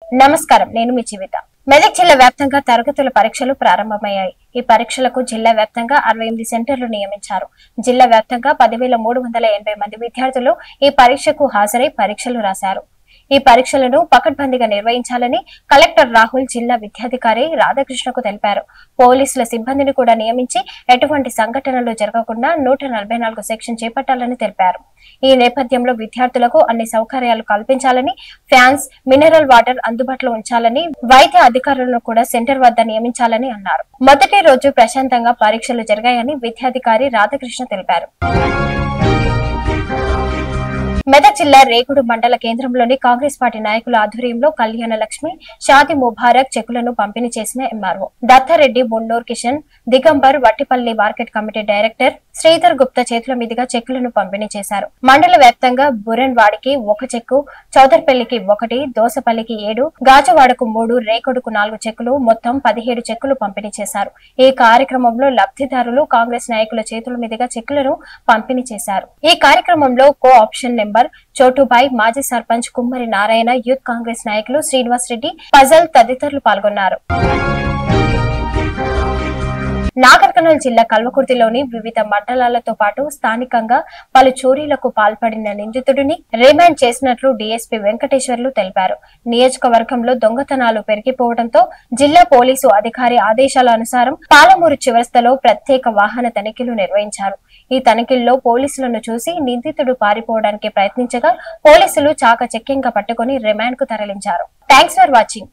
నమస్కారం, నేను మీ జీవిత. మెదక్ జిల్లా వ్యాప్తంగా తరగతుల పరీక్షలు ప్రారంభమయ్యాయి. ఈ పరీక్షలకు జిల్లా వ్యాప్తంగా 68 సెంటర్లు నియమించారు. జిల్లా వ్యాప్తంగా 10,380 మంది విద్యార్థులు ఈ పరీక్షకు హాజరై పరీక్షలు రాశారు. ఈ పరీక్షలను పకడ్బందీగా నిర్వహించాలని కలెక్టర్ రాహుల్ జిల్లా విద్యాధికారి రాధాకృష్ణకు తెలిపారు. పోలీసుల సిబ్బందిని కూడా నియమించి ఎటువంటి సంఘటనలు జరగకుండా 144 సెక్షన్ చేపట్టాలని తెలిపారు. ఈ నేపథ్యంలో విద్యార్థులకు అన్ని సౌకర్యాలు కల్పించాలని, ఫ్యాన్స్, మినరల్ వాటర్ అందుబాటులో ఉంచాలని, వైద్య అధికారులను కూడా సెంటర్ వద్ద నియమించాలని అన్నారు. మొదటి రోజు ప్రశాంతంగా పరీక్షలు జరిగాయని విద్యాధికారి రాధాకృష్ణ తెలిపారు. మెదక్ జిల్లా రేగుడు మండల కేంద్రంలోని కాంగ్రెస్ పార్టీ నాయకుల ఆధ్వర్యంలో కళ్యాణ లక్ష్మి, షాది ముబారక్ చెక్కులను పంపిణీ చేసిన MRO Dattareddy, Bonnur Kishan, Digambar, Vattipalli market committee director Sridhar Gupta చేతుల మీదుగా చెక్కులను పంపిణీ చేశారు. మండల వ్యాప్తంగా బురన్ వాడికి 1 చెక్కు, చౌదర్పల్లికి 1, దోసపల్లికి 7, గాజవాడకు 3, రేకుడుకు 4 చెక్కులు, మొత్తం 17 చెక్కులు పంపిణీ చేశారు. ఈ కార్యక్రమంలో లబ్ధిదారులు కాంగ్రెస్ నాయకుల చేతుల మీదుగా చెక్కులను పంపిణీ చేశారు. ఈ కార్యక్రమంలో కో ఆప్షన్ నెంబర్ చోటుబాయ్, మాజీ సర్పంచ్ కుమ్మరి నారాయణ, యూత్ కాంగ్రెస్ నాయకులు శ్రీనివాస్ రెడ్డి, ఫజల్ తదితరులు పాల్గొన్నారు. నాగర్ కర్నూల్ జిల్లా కల్వకుర్తిలోని వివిధ మండలాలతో పాటు స్థానికంగా పలు చోరీలకు పాల్పడిన నిందితుడిని రిమాండ్ చేసినట్లు డీఎస్పీ వెంకటేశ్వర్లు తెలిపారు. నియోజకవర్గంలో దొంగతనాలు పెరిగిపోవడంతో జిల్లా పోలీసు అధికారి ఆదేశాల అనుసారం పాలమూరు చివరస్తలో ప్రత్యేక వాహన తనిఖీలు నిర్వహించారు. ఈ తనిఖీల్లో పోలీసులను చూసి నిందితుడు పారిపోవడానికి ప్రయత్నించగా పోలీసులు చాకచక్యంగా పట్టుకుని రిమాండ్ కు తరలించారు. Thanks for watching.